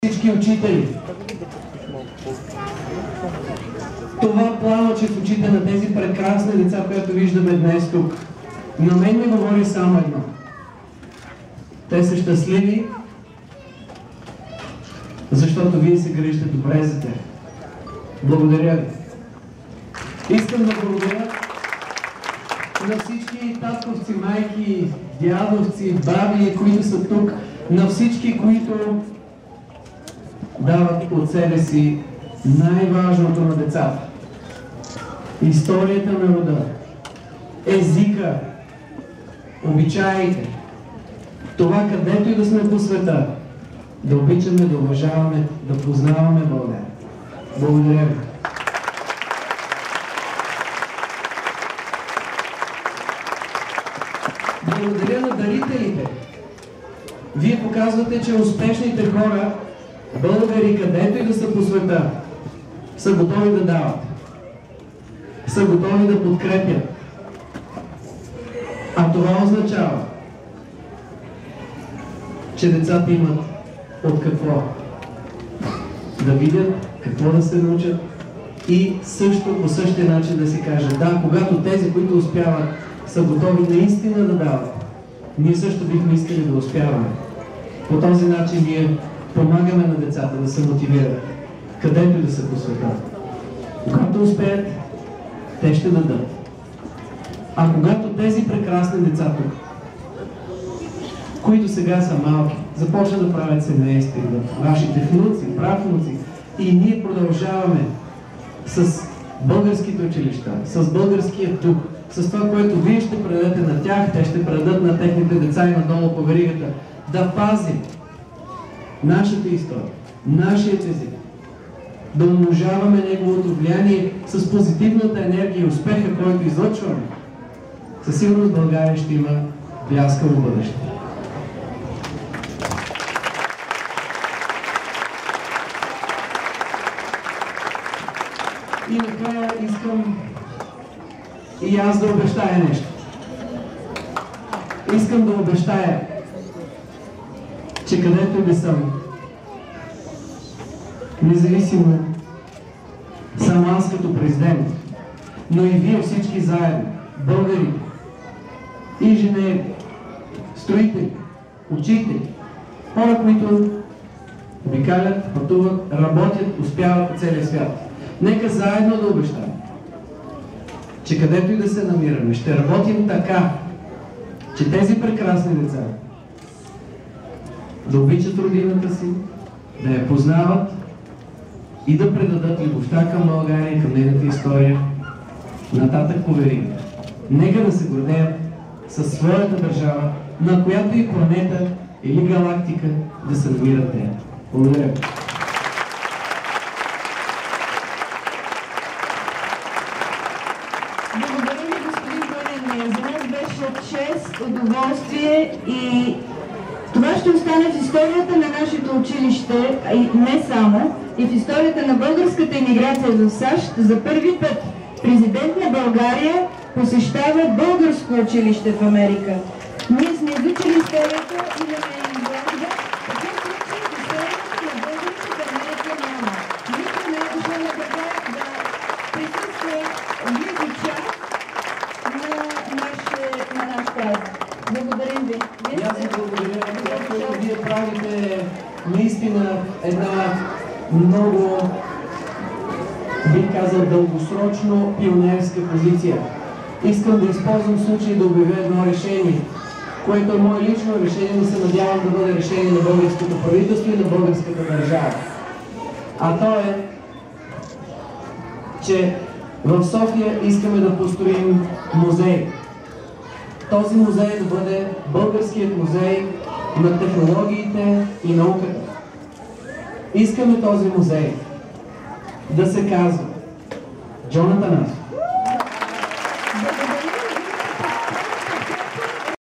всички учители. Това пламъче в очите на тези прекрасни деца, които виждаме днес тук, на мен ми говори само едно. Те са щастливи, защото вие се грижите добре за тях. Благодаря ви. Искам да благодаря на всички татковци, майки, дядовци, баби, които са тук, на всички, които дават от себе си най-важното на децата. Историята на рода, езика, обичаите, това където и да сме по света, да обичаме, да уважаваме, да познаваме България. Благодаря ви. Благодаря на дарителите. Вие показвате, че успешните хора, българи, където и да са по света, са готови да дават, са готови да подкрепят. А това означава, че децата имат от какво да видят, какво да се научат и също по същия начин да си кажат: да, когато тези, които успяват, са готови наистина да дават, ние също бихме искали да успяваме. По този начин ние помагаме на децата да се мотивират, където и да са по света. Когато успеят, те ще дадат. А когато тези прекрасни деца тук, които сега са малки, започнат да правят семейства, вашите внуци, правнуци, и ние продължаваме с българските училища, с българския дух, с това, което вие ще предадете на тях, те ще предадат на техните деца и надолу по веригата, да пазим нашата история, нашият език, да умножаваме неговото влияние с позитивната енергия и успеха, който излъчваме. Със сигурност България ще има бляскаво бъдеще. И накрая искам и аз да обещая нещо. Искам да обещая, че където и да съм, независимо съм аз като президент, но и вие всички заедно, българи, инженери, строители, учители, хора, които обикалят, пътуват, работят, успяват по целия свят. Нека заедно да обещаем, че където и да се намираме, ще работим така, че тези прекрасни деца да обичат родината си, да я познават и да предадат любовта към България и към нейната история нататък по веригата. Нека да се гордеят със своята държава, на която и планета или галактика да се намират те. Благодаря. Благодаря ви, господин Пълнен. За нас беше чест, удоволствие и това ще остане в историята на нашето училище, и не само, и в историята на българската имиграция в САЩ. За първи път президент на България посещава българско училище в Америка. Ние сме изучили историята и на Ирландия. Такъв случай в историята на българската Америка няма. Никой не е дошъл на България да присъства близо час на наш празник. Благодарим ви. И аз ви благодаря, защото вие правите наистина една много, бих казал, дългосрочно пионерска позиция. Искам да използвам случай да обявя едно решение, което е мое лично решение, но се надявам да бъде решение на българското правителство и на българската държава. А то е, че в София искаме да построим музей. Този музей да бъде българският музей на технологиите и науката. Искаме този музей да се казва Джон Атанасов,